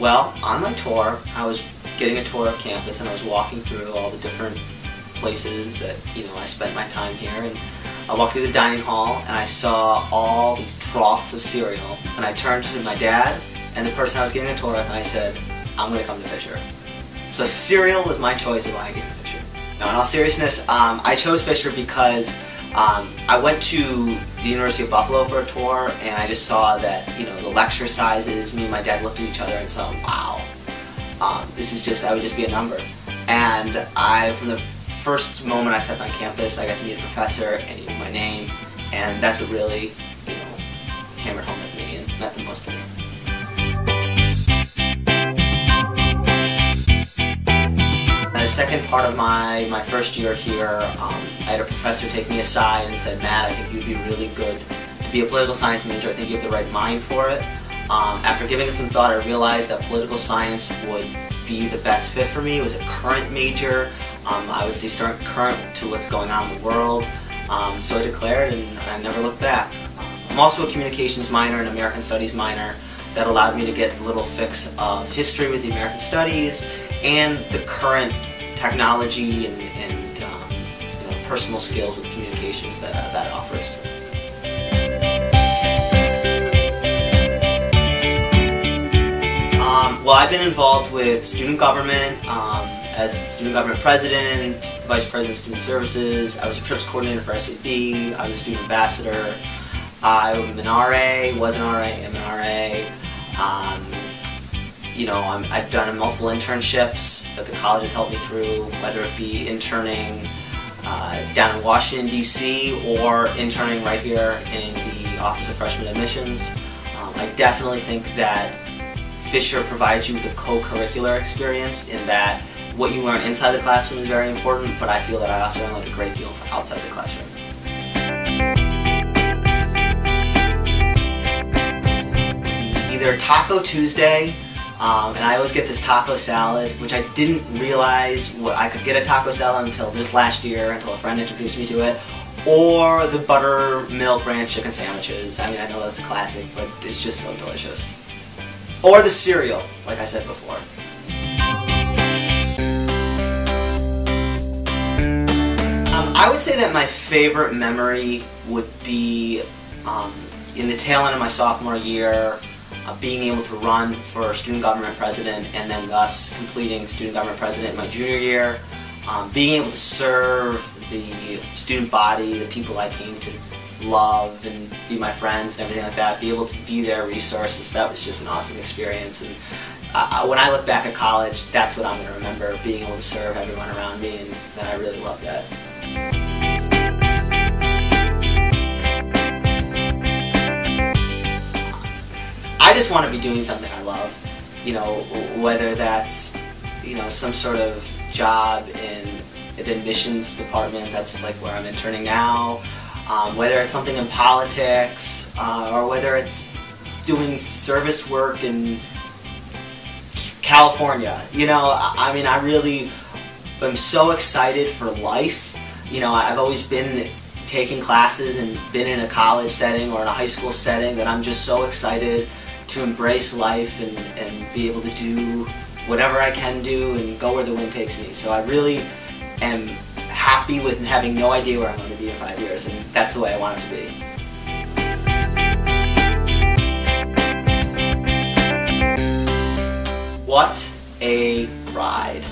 Well, on my tour, I was getting a tour of campus and I was walking through all the different places that, I spent my time here, and I walked through the dining hall and I saw all these troughs of cereal, and I turned to my dad and the person I was getting a tour with and I said, I'm going to come to Fisher. So cereal was my choice of why I came to Fisher. Now, in all seriousness, I chose Fisher because I went to the University of Buffalo for a tour, and I just saw that, the lecture sizes, me and my dad looked at each other and saw, wow, I would just be a number. And from the first moment I stepped on campus, I got to meet a professor, and he knew my name, and that's what really, hammered home with me and meant the most to me. The second part of my first year here, I had a professor take me aside and said, Matt, I think you'd be really good to be a political science major. I think you have the right mind for it. After giving it some thought, I realized that political science would be the best fit for me. It was a current major. I would say current to what's going on in the world. So I declared, and I never looked back. I'm also a communications minor and American Studies minor. That allowed me to get a little fix of history with the American Studies and the current technology and personal skills with communications that offers. Well, I've been involved with student government as student government president, vice president of student services. I was a trips coordinator for SAB. I was a student ambassador. I'm an RA, was an RA, am an RA. I've done multiple internships that the college has helped me through, whether it be interning down in Washington, D.C., or interning right here in the Office of Freshman Admissions. I definitely think that Fisher provides you with a co-curricular experience in that what you learn inside the classroom is very important, but I feel that I also learned a great deal outside the classroom. Either Taco Tuesday, and I always get this taco salad, which I didn't realize I could get a taco salad until this last year, until a friend introduced me to it, or the buttermilk ranch chicken sandwiches. I mean, I know that's classic, but it's just so delicious. Or the cereal, like I said before. I would say that my favorite memory would be in the tail end of my sophomore year, being able to run for student government president, and then thus completing student government president in my junior year. Being able to serve the student body, the people I came to love and be my friends and everything like that, be able to be their resources, that was just an awesome experience. And when I look back at college, that's what I'm going to remember, being able to serve everyone around me, and I really love that. I just want to be doing something I love, whether that's, some sort of job in an admissions department, that's like where I'm interning now, whether it's something in politics, or whether it's doing service work in California. I really am so excited for life. I've always been taking classes and been in a college setting or in a high school setting that I'm just so excited to embrace life and be able to do whatever I can do and go where the wind takes me. So I really am happy with having no idea where I'm going to be in 5 years, and that's the way I want it to be. What a ride.